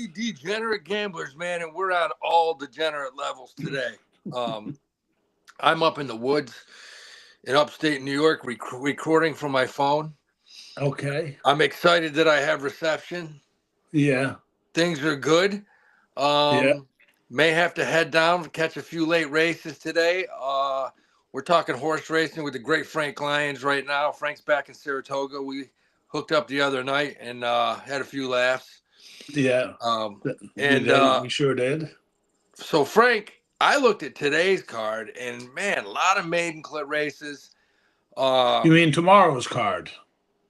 Degenerate Gamblers, man, and we're on all degenerate levels today. I'm up in the woods in upstate New York recording from my phone. Okay. I'm excited that I have reception. Yeah. Things are good. Yeah. May have to head down catch a few late races today. We're talking horse racing with the great Frank Lyons right now. Frank's back in Saratoga. We hooked up the other night and had a few laughs. Yeah. Um, We and did. We sure did. So, Frank, I looked at today's card, and man, a lot of maiden clit races. You Uh, mean tomorrow's card?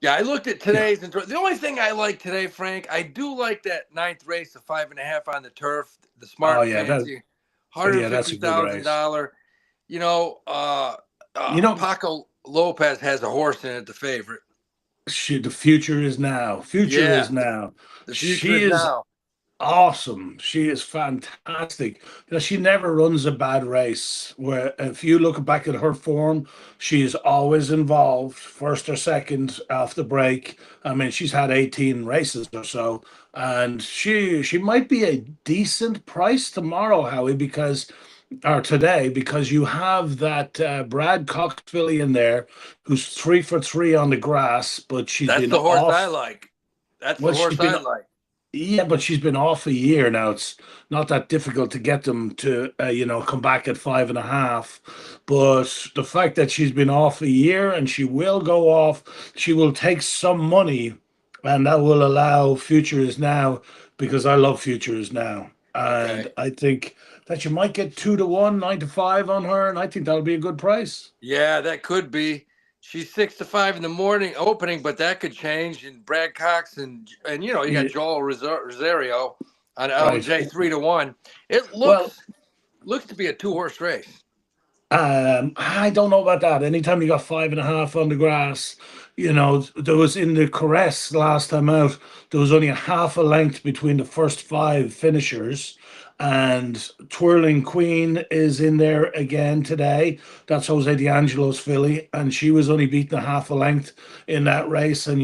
yeah, I looked at Yeah. today's. The only thing I like today, Frank, I do like that ninth race, the 5.5 on the turf, the smart Oh and yeah. fancy, hundred Yeah. fifty That's a good thousand race. dollar. You know, You know, Paco Lopez has a horse in it, the favorite. the future is now. Future Yeah, is now. the future She is is now. awesome. She is fantastic. She never runs a bad race. Where if you look back at her form, she is always involved, first or second off the break. I mean, she's had 18 races or so, and she might be a decent price tomorrow, Howie, because or today, because you have that Brad Cox filly in there, who's 3 for 3 on the grass, but she's That's been the horse I off. like. That's the Well, she's horse I been like. yeah, but she's been off a year now. It's not that difficult to get them to, come back at 5.5. But the fact that she's been off a year and she will go off, she will take some money, and that will allow Futures Now, because I love Futures Now. And Okay. I think that you might get 2 to 1, 9 to 5 on her, and I think that'll be a good price. Yeah, that could be. She's 6 to 5 in the morning opening, but that could change. And Brad Cox and you got Yeah, Joel Rosario on right. LJ 3 to 1. It Well, looks to be a 2 horse race. I don't know about that. Anytime you got 5.5 on the grass, there was in the Caress last time out, there was only a half a length between the first 5 finishers. And Twirling Queen is in there again today. That's Jose D'Angelo's filly, and she was only beaten a half a length in that race. And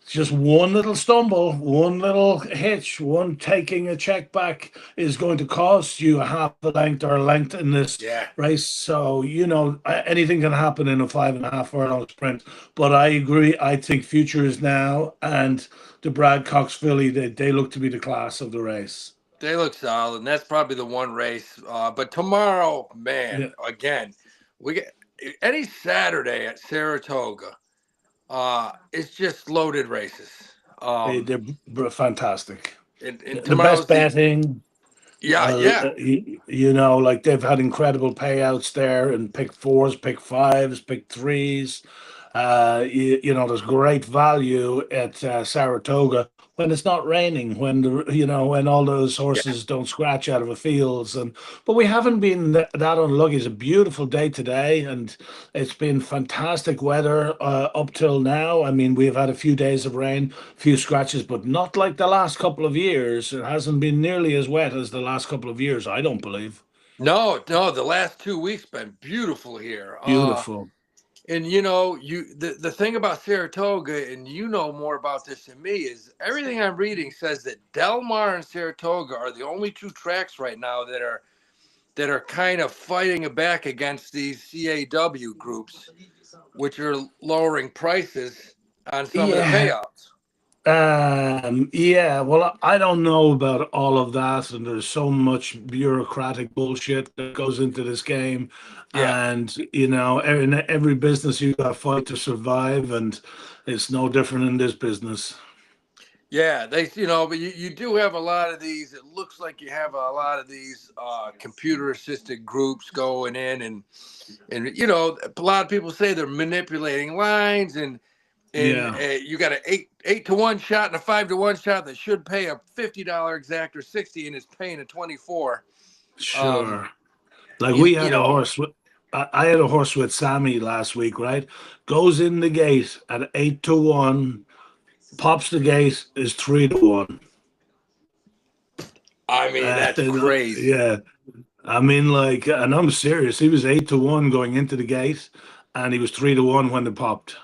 just one little stumble, one little hitch, one taking a check back is going to cost you a half a length or a length in this Yeah. race. So, anything can happen in a 5.5 furlong sprint. But I agree. I think Future is Now and the Brad Cox filly, they look to be the class of the race. They look solid, and that's probably the one race. But tomorrow, man, Yeah, again, we get any Saturday at Saratoga. It's just loaded races. Um, they're fantastic. and The best tomorrow's the betting, yeah, yeah. like they've had incredible payouts there and pick fours, pick fives, pick threes. There's great value at Saratoga when it's not raining, when all those Yeah. horses don't scratch out of the fields. But we haven't been that unlucky. It's a beautiful day today, and it's been fantastic weather up till now. I mean, we've had a few days of rain, a few scratches, but not like the last couple of years. It hasn't been nearly as wet as the last couple of years, I don't believe. No, no, the last 2 weeks been beautiful here. Beautiful. And the thing about Saratoga, and you know more about this than me, is everything I'm reading says that Del Mar and Saratoga are the only two tracks right now that are kind of fighting back against these CAW groups, which are lowering prices on some of the Yeah. payouts. Yeah, well, I don't know about all of that, and there's so much bureaucratic bullshit that goes into this game. Yeah. And, in every business you got to fight to survive, and it's no different in this business. Yeah, but you do have a lot of these. It looks like you have a lot of these computer assisted groups going in, and a lot of people say they're manipulating lines, and Yeah, you got an 8 to 1 shot and a 5 to 1 shot that should pay a $50 exact or 60, and is paying a 24. Um, sure. Like you we you had a know, horse with, I had a horse with Sammy last week, right? Goes in the gate at 8 to 1, pops the gate is 3 to 1. I mean that's crazy. Yeah, I mean, like, and I'm serious. He was 8 to 1 going into the gate, and he was 3 to 1 when they popped.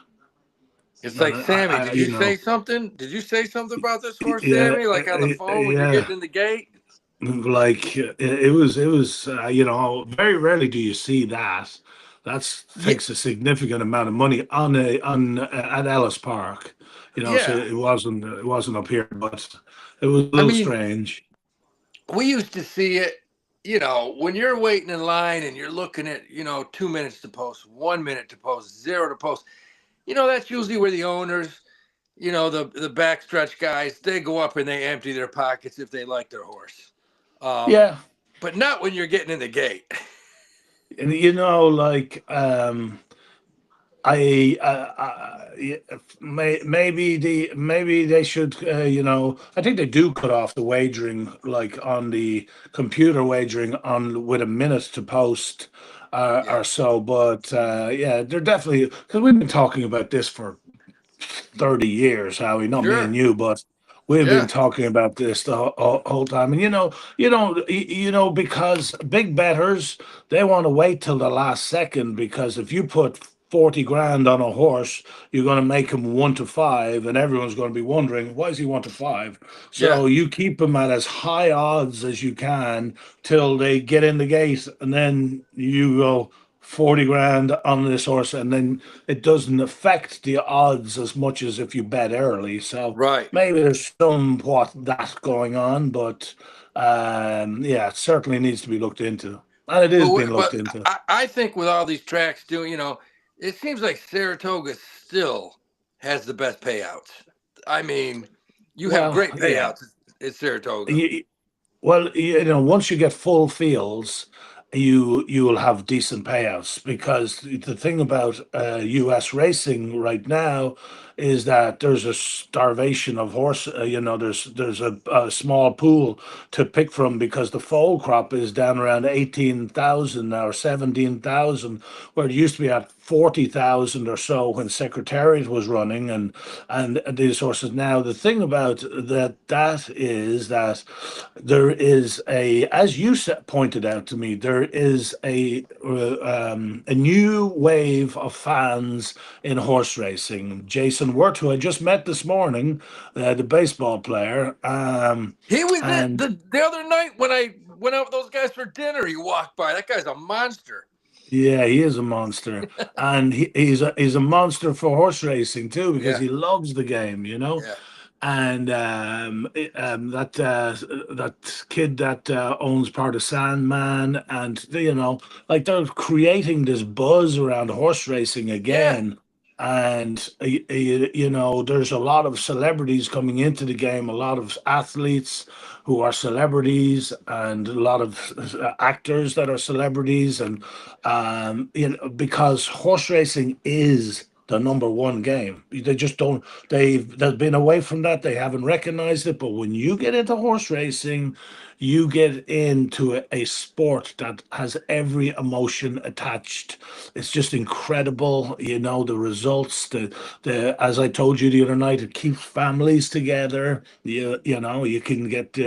It's like And Sammy. Did you you say know, something? Did you say something about this horse, yeah, Sammy? Like on the phone when you're yeah. getting in the gate? Like it was you know, very rarely do you see that. That's Yeah, takes a significant amount of money on at Ellis Park, you know. So yeah. it wasn't up here, but it was a I little mean, strange. we used to see it. When you're waiting in line and you're looking at 2 minutes to post, 1 minute to post, zero to post. That's usually where the owners, the backstretch guys, they go up and they empty their pockets if they like their horse. Um, Yeah, but not when you're getting in the gate. and you know, like maybe they should you know, I think they do cut off the wagering like on the computer wagering on with a minute to post Yeah, or so, but yeah, they're definitely, because we've been talking about this for 30 years, Howie, not me and sure. you, but we've been Yeah, talking about this the whole time. And because big betters, they want to wait till the last second, because if you put 40 grand on a horse, you're going to make him 1 to 5, and everyone's going to be wondering, why is he 1 to 5? yeah, So you keep him at as high odds as you can till they get in the gate, and then you go 40 grand on this horse, and then it doesn't affect the odds as much as if you bet early. So right. maybe there's somewhat that going on, but yeah, it certainly needs to be looked into, and it is being But looked into. I think with all these tracks doing, it seems like Saratoga still has the best payouts. I mean, you have Well, great yeah. payouts at Saratoga. You, Well, once you get full fields, you will have decent payouts, because the thing about U.S. racing right now is that there's a starvation of horse. There's a small pool to pick from, because the foal crop is down around 18,000 now, or 17,000, where it used to be at 40,000 or so when Secretariat was running, and these horses now. The thing about that is that there is as you pointed out to me, there is a new wave of fans in horse racing. Jason Wirt, who I just met this morning, the baseball player, He was at and the other night when I went out with those guys for dinner. He walked by. That guy's a monster. yeah, he is a monster, and he's a monster for horse racing too, because Yeah, he loves the game, you know. yeah, And that kid that owns part of Sandman, and like, they're creating this buzz around horse racing yeah, again. And there's a lot of celebrities coming into the game, a lot of athletes who are celebrities, and a lot of actors that are celebrities, and because horse racing is the number one game. They just don't. They've been away from that. They haven't recognized it. But when you get into horse racing, you get into a sport that has every emotion attached. It's just incredible. The results. The as I told you the other night, it keeps families together. You can get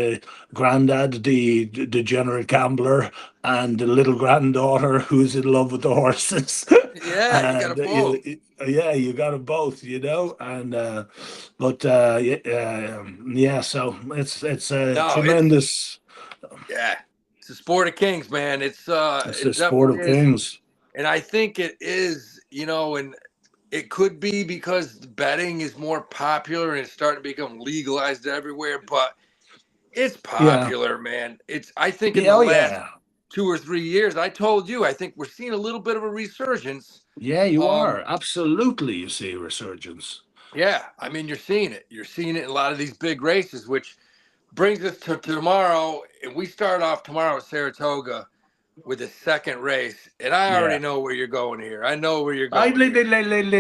granddad, the degenerate gambler, and the little granddaughter who's in love with the horses. yeah. You got And them both. yeah, you got them both, and but yeah, so it's a No, it's tremendous. yeah. It's a sport of kings, man. It's the It sport definitely of is, kings. and I think it is. And it could be because betting is more popular and it's starting to become legalized everywhere. But it's Yeah, popular, man. I think in yeah, the oh last yeah, 2 or 3 years, I told you, I think we're seeing a little bit of a resurgence. yeah. You Um, are absolutely. You see a resurgence. yeah, I mean, you're seeing it. You're seeing it in a lot of these big races, which brings us to tomorrow. And we start off tomorrow at Saratoga with the second race. And I already Yeah. know where you're going here. I know where you're I going here.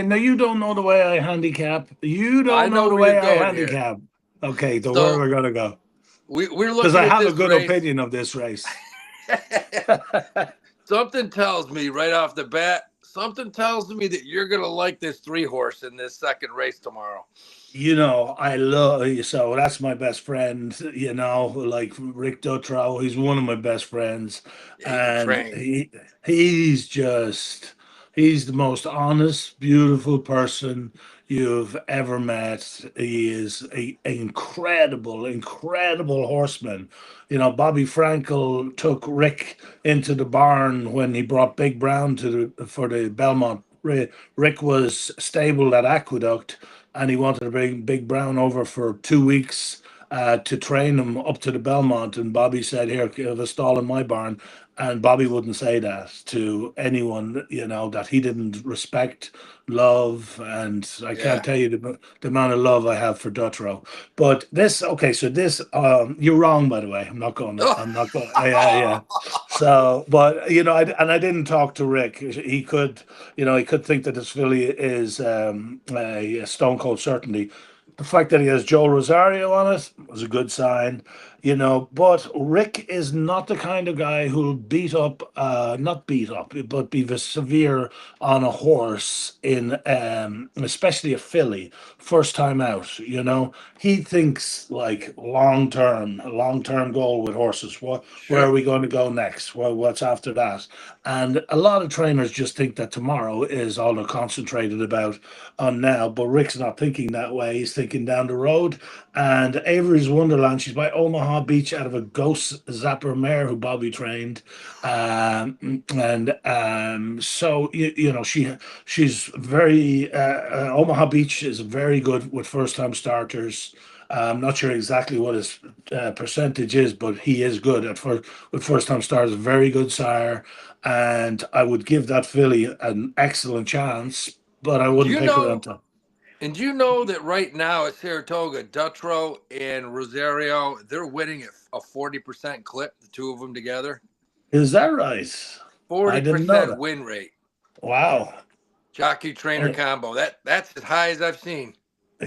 Now you don't know the way I handicap. You I don't know know the where you're way I going here. handicap. Okay, so where So we're gonna go? we're Because I looking at have a this good race. opinion of this race. Something tells me right off the bat, something tells me that you're going to like this three horse in this second race tomorrow. I love, so that's my best friend, like Rick Dutrow. He's one of my best friends, Yeah, he can and train. he's just He's the most honest, beautiful person you've ever met. He is a incredible, incredible horseman. You know, Bobby Frankel took Rick into the barn when he brought Big Brown to the for the Belmont. Rick was stable at Aqueduct, and he wanted to bring Big Brown over for 2 weeks to train him up to the Belmont. And Bobby said, "Here, have a stall in my barn." And Bobby wouldn't say that to anyone, you know, that he didn't respect, love, and I can't Yeah. tell you the amount of love I have for Dutrow. But this, okay, so this, you're wrong, by the way. I'm not going. Yeah, yeah. So, but you know, I didn't talk to Rick. He could, you know, he could think that this filly is a stone cold certainty. The fact that he has Joe Rosario on it was a good sign, you know. But Rick is not the kind of guy who'll beat up, not beat up, but be severe on a horse in, especially a filly, first time out. You know, he thinks like long term goal with horses. Where are Sure. we going to go next? What's after that? And a lot of trainers just think that tomorrow is all they're concentrated about on now. But Rick's not thinking that way. He's thinking down the road. And Avery's Wonderland, she's by Omaha Beach out of a Ghost Zapper mare who Bobby trained. And so, you know, she's very, Omaha Beach is very good with first time starters. I'm not sure exactly what his percentage is, but he is good at with first time starters. Very good sire, and I would give that filly an excellent chance, but I Do wouldn't you pick her know? until. And do you know that right now at Saratoga, Dutrow and Rosario, they're winning at a 40% clip, the two of them together. Is that right? I didn't know 40% that. win rate. Wow. Jockey trainer Uh, combo. That's as high as I've seen.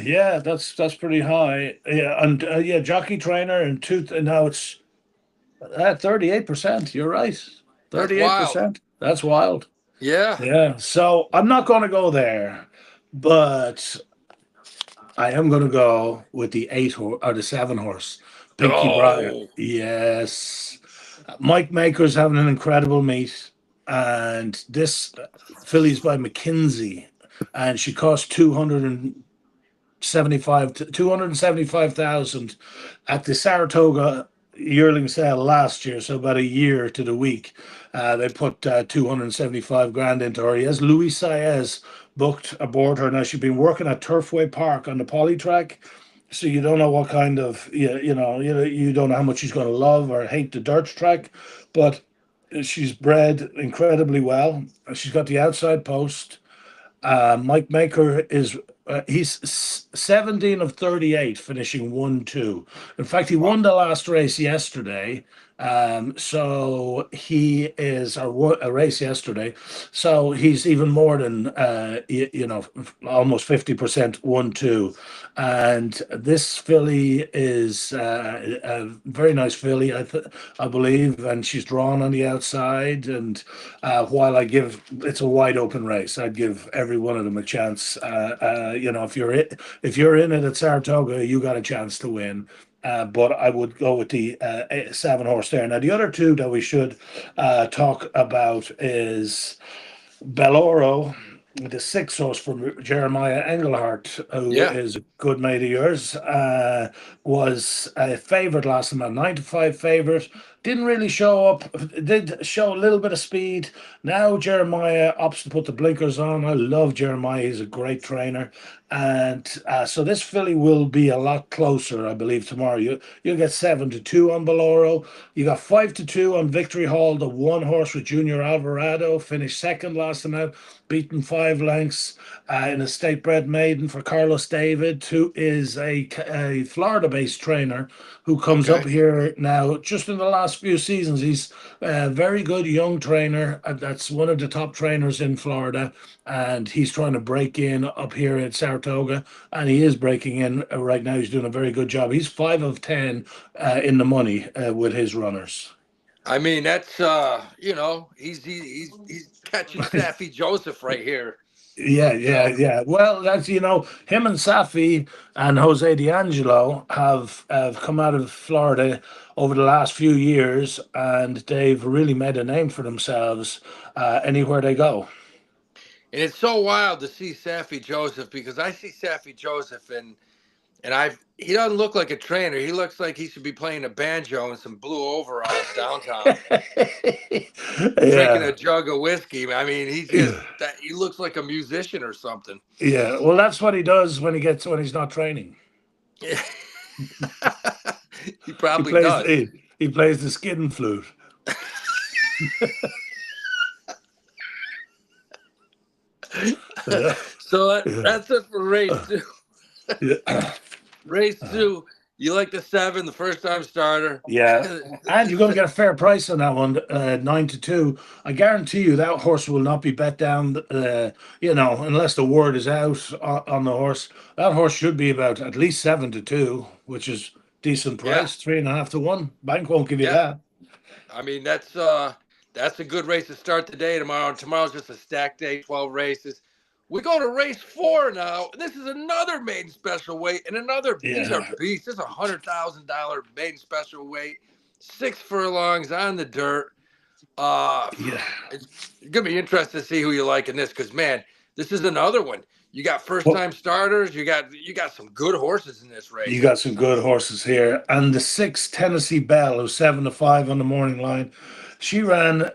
yeah, that's pretty high. Yeah, and yeah, jockey trainer and two. And now it's 38%. You're right. That's Thirty-eight wild. percent. That's wild. Yeah. Yeah. So I'm not going to go there, but I am going to go with the 8 horse or the 7 horse, Pinky Briar. Oh, Yes. Mike Maker's having an incredible meet. And this filly's by McKinsey. And she cost 275,000 at the Saratoga yearling sale last year, so about a year to the week. They put 275 grand into her. He has Louis Saez booked aboard her. Now she's been working at Turfway Park on the poly track, so you don't know what kind of you don't know how much she's going to love or hate the dirt track, but she's bred incredibly well. She's got the outside post. Mike Maker is he's 17 of 38, finishing 1-2. In fact, he wow. won the last race yesterday. So he is a race yesterday. So he's even more than almost 50% 1-2. And this filly is a very nice filly, I believe, and she's drawn on the outside. And while it's a wide open race, I'd give every one of them a chance. If you're in it at Saratoga, you got a chance to win. But I would go with the 7 horse there. Now, the other two that we should talk about is Belloro, the 6 horse from Jeremiah Engelhardt, who Yeah. is a good mate of yours, was a favorite last time, a 9-5 favorite. Didn't really show up, did show a little bit of speed. Now Jeremiah opts to put the blinkers on. I love Jeremiah, he's a great trainer. And so this filly will be a lot closer, I believe, tomorrow. You'll get 7-2 on Belloro. You got 5-2 on Victory Hall, the 1 horse with Junior Alvarado, finished second last time out, beaten 5 lengths in a state bred maiden for Carlos David, who is a Florida based trainer who comes up Okay. here now just in the last few seasons. He's a very good young trainer. That's one of the top trainers in Florida. And he's trying to break in up here at Saratoga. And he is breaking in right now. He's doing a very good job. He's 5 of 10 in the money with his runners. I mean, that's he's catching Saffy Joseph right here. Yeah, yeah, So yeah. Well, that's him and Safi and Jose D'Angelo have come out of Florida over the last few years, and they've really made a name for themselves anywhere they go. And it's so wild to see Saffy Joseph because I see Saffy Joseph and he doesn't look like a trainer. He looks like he should be playing a banjo in some blue overalls downtown, drinking Yeah. a jug of whiskey. I mean, he looks like a musician or something. Yeah. Well, that's what he does when he's not training. Yeah. He He probably plays does. he plays the skin flute. Yeah. So Yeah. that's it for race two. Yeah. Race two, you like the 7, the first time starter. Yeah. And you're going to get a fair price on that one, 9-2. I guarantee you that horse will not be bet down, unless the word is out on the horse. That horse should be about at least 7-2, which is decent Yeah, price, 3.5-1. Bank won't give you yeah. that. I mean, that's a good race to start the day tomorrow. And tomorrow's just a stacked day, 12 races. We go to race 4 now. This is another maiden special weight and these are Yeah. beasts. This is $100,000 maiden special weight, 6 furlongs on the dirt. Yeah. It's gonna be interesting to see who you like in this because man, this is another one. You got first Well, time starters. You got some good horses in this you race. got some good horses here. And the 6 Tennessee Belle, who's 7-5 on the morning line. She ran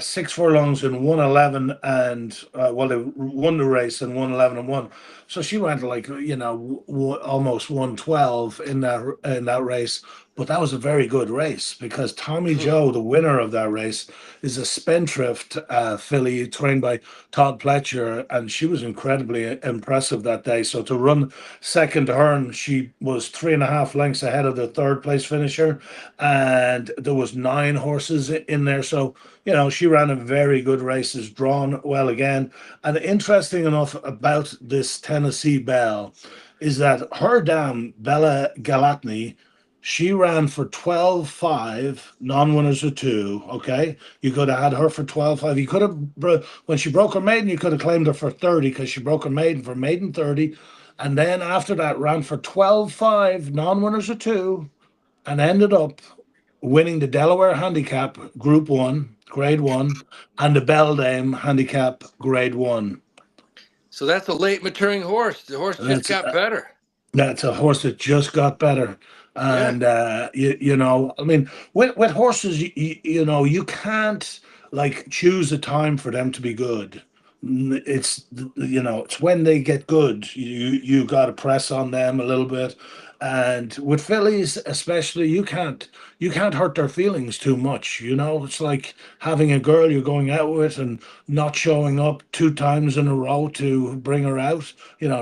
6 furlongs in 111 and they won the race in 111-1. So she went like almost 112 in that race. But that was a very good race because Tommy Joe, the winner of that race, is a spendthrift filly trained by Todd Pletcher, and she was incredibly impressive that day. So to run second to her, and she was 3.5 lengths ahead of the third place finisher, and there was 9 horses in there. So she ran a very good race, is drawn well again. And interesting enough about this Tennessee Belle is that her dam, Bella Galatni, she ran for 12.5, non-winners of 2. Okay, you could have had her for 12.5. You could have, when she broke her maiden, you could have claimed her for 30 because she broke her maiden for maiden 30, and then after that ran for 12.5, non-winners of 2, and ended up winning the Delaware Handicap Group 1, Grade 1, and the Beldame Handicap Grade 1. So that's a late maturing horse. The horse just That's got better. That's a horse that just got better. Yeah, And I mean, with horses, you can't like choose a time for them to be good. It's when they get good, you got to press on them a little bit. And with fillies, especially, you can't hurt their feelings too much. It's like having a girl you're going out with and not showing up 2 times in a row to bring her out.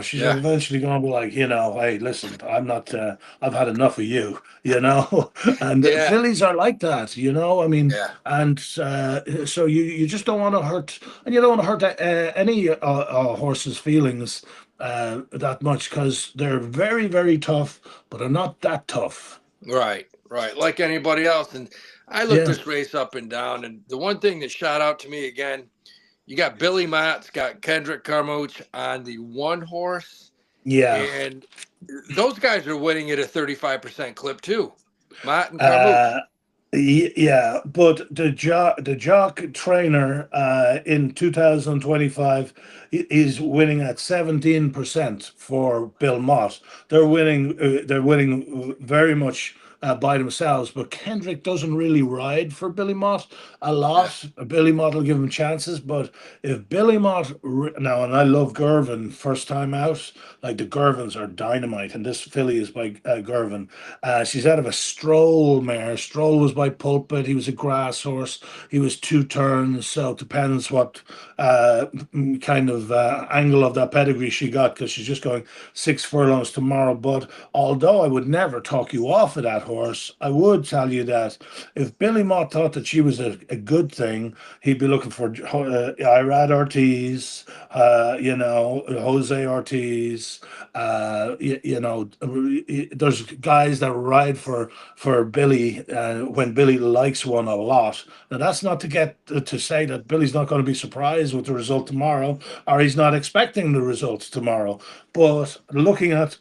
She's yeah, eventually going to be like, hey, listen, I'm not, I've had enough of you. And yeah, fillies are like that. I mean, yeah. and so you just don't want to hurt, and you don't want to hurt any horse's feelings that much because they're very, very tough, but they're not that tough. Right, right. Like anybody else. And I looked Yeah, this race up and down, and the one thing that shot out to me again, you got Billy Mott's got Kendrick Carmouche on the one horse, yeah. and those guys are winning at a 35% clip too. Mott and Carmouche. Uh, yeah, but the jock trainer in 2025 is winning at 17% for Bill Mott. They're winning very much by themselves, but Kendrick doesn't really ride for Billy Mott a Yeah, lot. Billy Mott will give him chances, but if Billy Mott now, and I love Gervin first time out, like the Gervins are dynamite, and this filly is by Gervin. She's out of a Stroll mare. Stroll was by Pulpit. He was a grass horse. He was 2 turns, so it depends what kind of angle of that pedigree she got because she's just going 6 furlongs tomorrow. But although I would never talk you off of that horse, I would tell you that if Billy Mott thought that she was a good thing, he'd be looking for Irad Ortiz, Jose Ortiz. There's guys that ride for Billy when Billy likes one a lot. Now that's not to get to say that Billy's not going to be surprised with the result tomorrow, or he's not expecting the results tomorrow. But looking at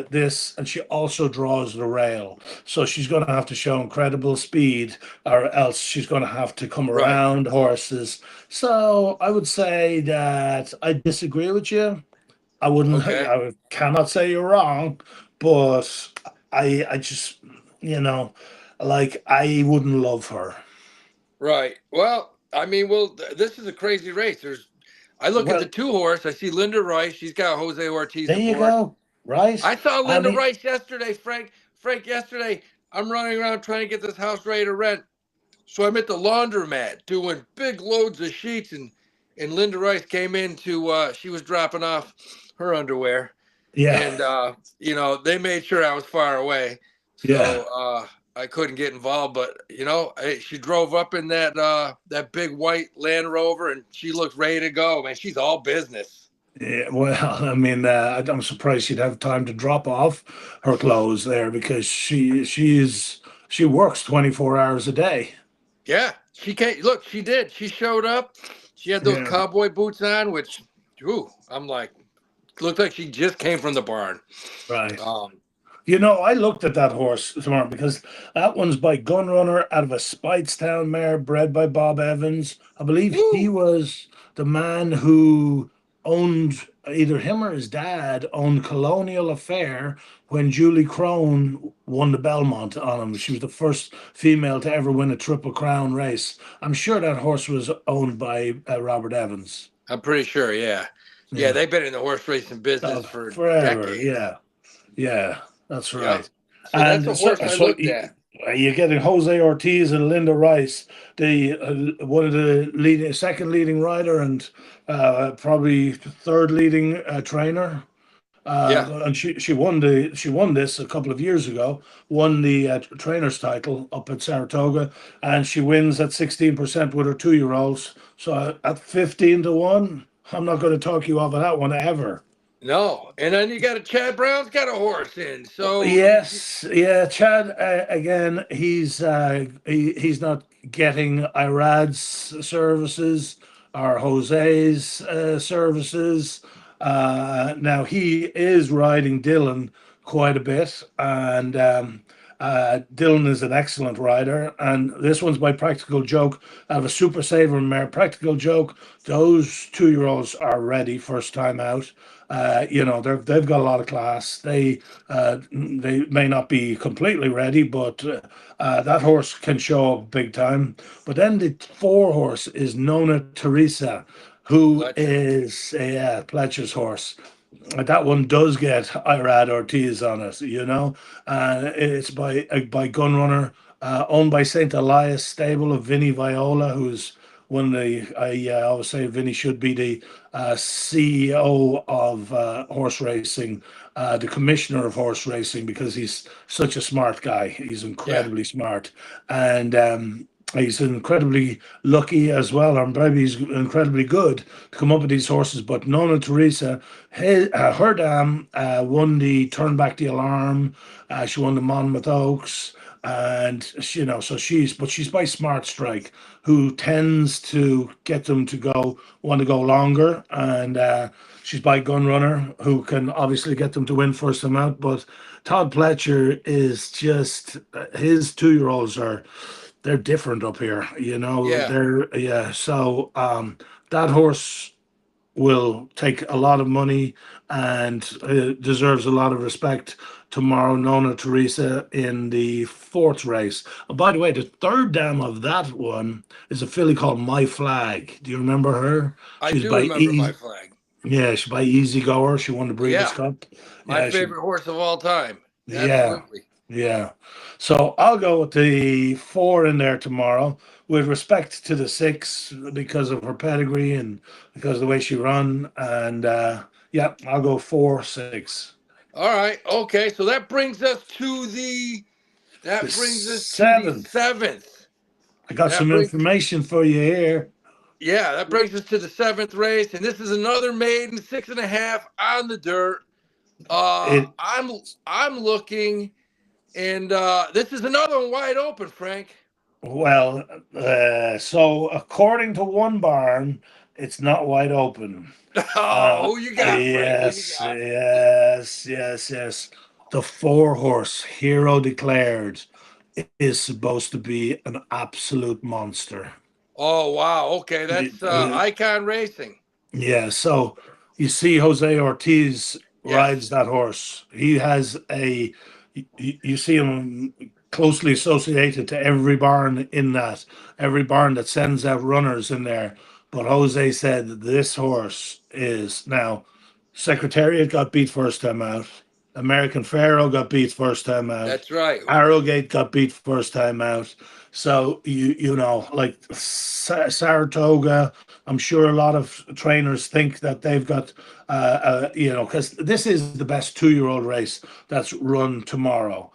this, and she also draws the rail, So she's going to have to show incredible speed, or else she's going to have to come Right. around horses. So I would say that I disagree with you. I wouldn't, Okay. I cannot say you're wrong, but I just, like I wouldn't love her. Right. Well, I mean, this is a crazy race. I look at the Well, two horse. I see Linda Rice. She's got Jose Ortiz there you aboard. go. Right? I saw I Linda mean, Rice yesterday, Frank. Frank, yesterday, I'm running around trying to get this house ready to rent. So I'm at the laundromat doing big loads of sheets, and Linda Rice came in to. She was dropping off her underwear, yeah, and they made sure I was far away, yeah. so I couldn't get involved. But she drove up in that big white Land Rover, and she looked ready to go. Man, she's all business. Yeah, well, I mean, I'm surprised she'd have time to drop off her clothes there because she works 24 hours a day. Yeah, she came. Look, she did. She showed up. She had those Yeah, cowboy boots on, which, ooh, I'm like, looked like she just came from the barn. right. Um, I looked at that horse tomorrow because that one's by Gunrunner out of a Speightstown mare bred by Bob Evans. I believe he woo, was the man who owned either him or his dad owned Colonial Affair when Julie Crone won the Belmont on him. She was the first female to ever win a Triple Crown race. I'm sure that horse was owned by Robert Evans. I'm pretty sure. Yeah, yeah, Yeah, they've been in the horse racing business for forever. decades. Yeah. Yeah, that's Yep. right. So that's a And so, horse I so looked at. you're getting Jose Ortiz and Linda Rice, the one of the second leading rider and probably third leading trainer. Yeah, And she won this a couple of years ago. Won the trainer's title up at Saratoga, and she wins at 16% with her 2 year olds. So at 15 to 1, I'm not going to talk you off of that one ever. no, and then you got Chad Brown's got a horse in. So Yes, yeah, Chad. Again, he's not getting Irad's services or Jose's services. Now he is riding Dylan quite a bit, and Dylan is an excellent rider. And this one's by Practical Joke. I have a Super Saver mare. Practical Joke. Those 2 year olds are ready first time out. They've got a lot of class. They may not be completely ready, but that horse can show up big time. But then the four horse is Nona Teresa, who Fletcher. is Pletcher's horse. That one does get Irad Ortiz on it, It's by Gunrunner, owned by Saint Elias stable of Vinny Viola, who's one of the I always say Vinny should be the CEO of horse racing, the commissioner of horse racing, because he's such a smart guy. He's Yeah, incredibly smart, and he's incredibly lucky as well, or maybe he's incredibly good to come up with these horses. But Nona Teresa, her dam won the Turn Back the Alarm. She won the Monmouth Oaks. And so she's by Smart Strike, who tends to get them to want to go longer, and she's by Gunrunner, who can obviously get them to win first time out. But Todd Pletcher is just his 2 year olds they're different up here, yeah. they're yeah. So that horse will take a lot of money and deserves a lot of respect tomorrow. Nona Teresa in the fourth race. And by the way, the third dam of that one is a filly called My Flag. Do you remember her? I She's do by remember My Easy. Flag. Yeah, she's by Easy Goer. She won the Breeders' Yeah, Cup. my Yeah, she. favorite horse of all time. Yeah, Absolutely. yeah. So I'll go with the four in there tomorrow, with respect to the six because of her pedigree and because of the way she run. And yeah, I'll go 4-6. All right. Okay. So The that brings us to the seventh. seventh. I got That some brings information for you here. Yeah, that brings us to the seventh race, and this is another maiden 6.5 on the dirt. It I'm looking, and this is another one wide open, Frank. well, so according to one barn, it's not wide open. Oh, who you got, Frank? Who you Yes, got? yes, yes, yes. The 4 horse Hero Declared is supposed to be an absolute monster. Oh wow, okay, that's Uh, Icon Racing. yeah, so you see Jose Ortiz rides Yes. that horse. He has you see him closely associated to every barn in that, every barn that sends out runners in there. But Jose said that this horse is now Secretariat got beat first time out. American Pharaoh got beat first time out. That's right. Arrowgate got beat first time out. So you know like Saratoga, I'm sure a lot of trainers think that they've got you know, because this is the best 2-year-old race that's run tomorrow.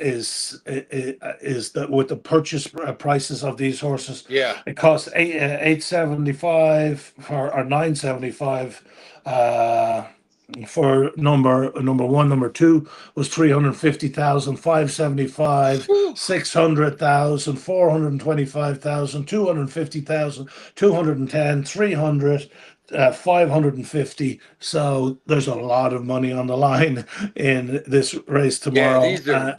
Is that with the purchase prices of these horses? Yeah. It costs 875 for or 975. For number one, number two was 350,000, 575, Whew. 600,000, 425,000, 250,000, 210, 300, 550. So there's a lot of money on the line in this race Yeah, tomorrow. these are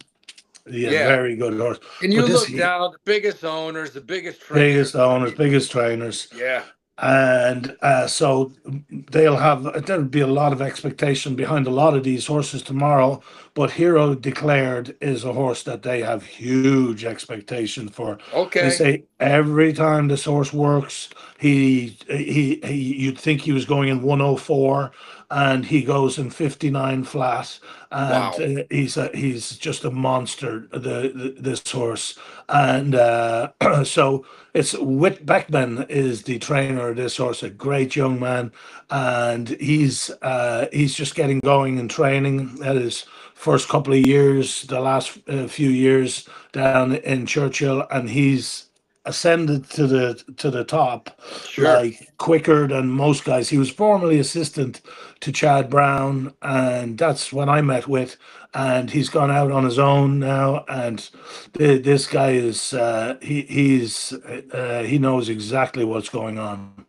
Yeah, yeah. very good horse. And you But this look down, the biggest owners, the biggest trainers. biggest owners, I mean, biggest trainers. yeah. And so there'll be a lot of expectation behind a lot of these horses tomorrow. But Hero Declared is a horse that they have huge expectation for. They Okay. say every time this horse works, you'd think he was going in 104, and he goes in 59 flat, and Wow. he's just a monster. This horse, and so it's Whit Beckman is the trainer of this horse, a great young man, and he's just getting going in training. That is first couple of years, the last few years down in Churchill, and he's ascended to the top Sure. like quicker than most guys. He was formerly assistant to Chad Brown, and that's when I met with. And he's gone out on his own now, and this guy is he knows exactly what's going on.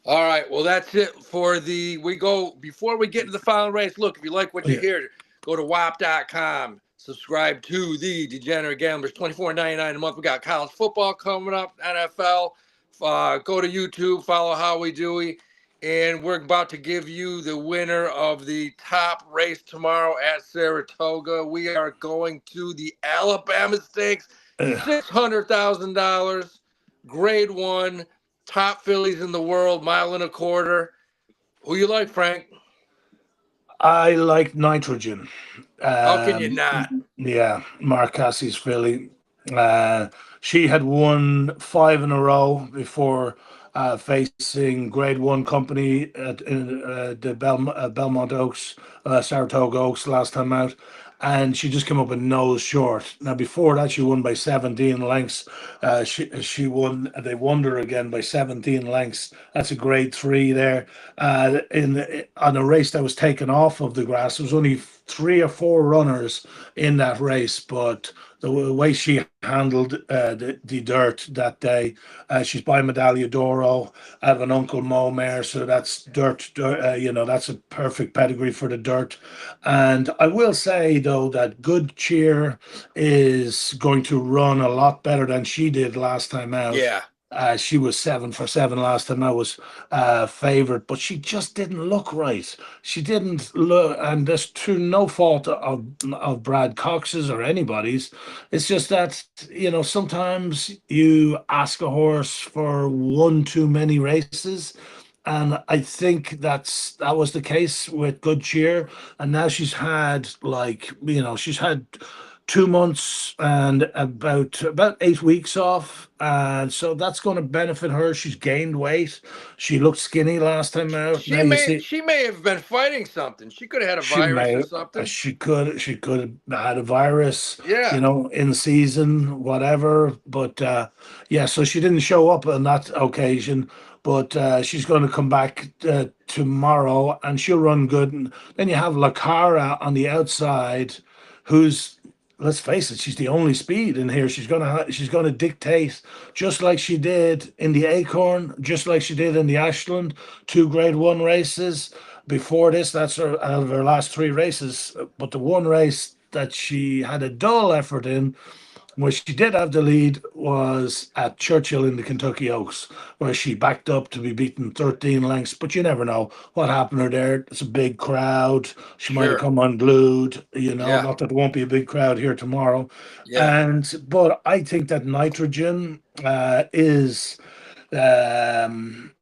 All right. Well, that's it for the. We go before we get into the final race. Look, if you like what you Yeah. hear, go to WAP.com. Subscribe to the Degenerate Gamblers. $24.99 a month. We got college football coming up, NFL. Go to YouTube. Follow Howie Dewey, and we're about to give you the winner of the top race tomorrow at Saratoga. We are going to the Alabama Stakes, $600,000, Grade 1. Top fillies in the world, 1.25 miles. Who you like, Frank? I like Nitrogen. How can you not? Yeah, Mark Cassie's filly. She had won 5 in a row before facing Grade One company at the Belmont Oaks, Saratoga Oaks last time out, and she just came up a nose short. Now before that, she won by 17 lengths. She won. They won her again by 17 lengths. That's a Grade Three there. On a race that was taken off of the grass, there was only 3 or 4 runners in that race, but the way she handled the dirt that day, she's by Medaglia d'Oro. I have an Uncle Mo mare, so that's you know, that's a perfect pedigree for the dirt. And I will say though that Good Cheer is going to run a lot better than she did last time out. Yeah. She was 7 for 7 last time. I was favored, but she just didn't look right. She didn't look, and that's through no fault of Brad Cox's or anybody's. It's just that, you know, sometimes you ask a horse for one too many races. And I think that was the case with Good Cheer. And now she's had, like, you know, she's had 2 months and about 8 weeks off, and so that's going to benefit her. She's gained weight. She looked skinny last time out. Now She you may see she may have been fighting something. She could have had a she virus or may something. she could have had a virus, you Yeah. know, in season, whatever. But yeah, so she didn't show up on that occasion. But she's going to come back tomorrow, and she'll run good. And then you have Lacara on the outside, who's, let's face it, she's the only speed in here. She's gonna dictate, just like she did in the Acorn, just like she did in the Ashland, 2 Grade One races. before this, that's her out of her last three races. But the one race that she had a dull effort in, where she did have the lead, was at Churchill in the Kentucky Oaks, where she backed up to be beaten 13 lengths. But you never know what happened to her there. It's a big crowd. She might have Sure. come unglued, Yeah. not that there won't be a big crowd here tomorrow. Yeah. But I think that Nitrogen is um,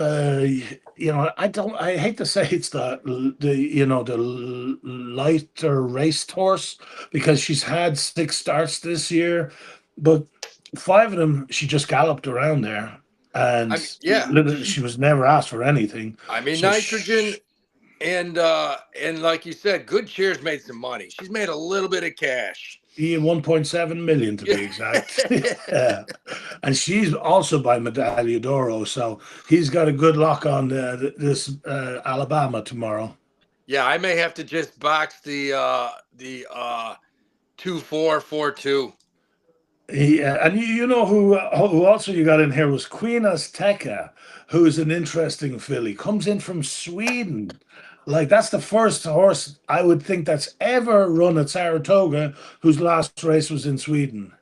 I hate to say it's the lighter race horse, because she's had six starts this year, but five of them she just galloped around there, and I mean, yeah. literally she was never asked for anything. I mean, So Nitrogen and like you said, Good Cheers made some money. She's made a little bit of cash. 1.7 million to be exact. Yeah. And she's also by Medaglia d'Oro, so he's got a good lock on this Alabama tomorrow. Yeah, I may have to just box the 2-4-4-2. And you know who also you got in here was Queen Azteca, who's an interesting filly. Comes in from Sweden. Like, that's the first horse I would think that's ever run at Saratoga whose last race was in Sweden.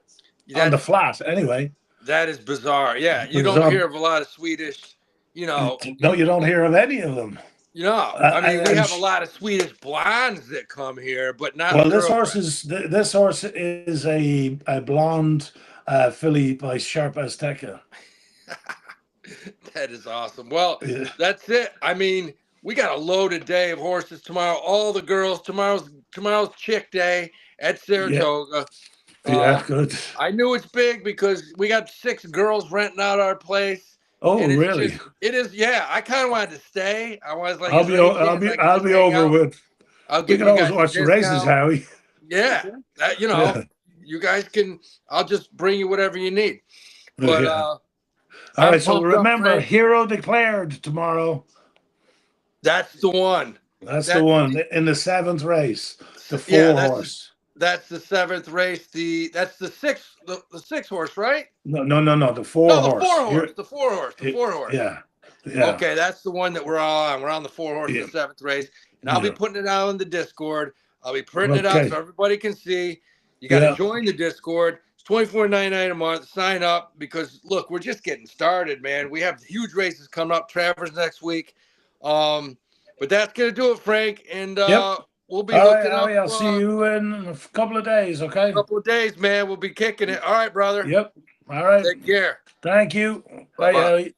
On the flat, anyway. That is bizarre. Yeah, you don't hear of a lot of Swedish, No, you don't hear of any of them. I mean, we have a lot of Swedish blondes that come here, but not. Well, this horse is a blonde filly by Sharp Azteca. That is awesome. Well, that's it. I mean, we got a loaded day of horses tomorrow. All the girls. Tomorrow's chick day at Saratoga. Yeah, good. I knew it's big because we got 6 girls renting out our place. Oh, really? It is. Yeah, I kind of wanted to stay. I was like, I'll be over with. We can always watch the races, Howie. Yeah, you guys can. I'll just bring you whatever you need. But all right. So remember, Hero Declared tomorrow. That's the one. That's the one in the 7th race. The 4-horse. That's the 7th race. That's the 6th. The 6 horse, right? No. The 4-horse. The 4-horse. Yeah. Okay, that's the one that we're all on. We're on the 4-horse, the 7th race, and I'll be putting it out on the Discord. I'll be printing it out so everybody can see. You got to join the Discord. It's $24.99 a month. Sign up because look, we're just getting started, man. We have huge races coming up. Travers next week. But that's gonna do it, Frank. And we'll be hooking up. I'll see you in a couple of days, okay? A couple of days, man. We'll be kicking it. All right, brother. Yep. All right. Take care. Thank you. Bye.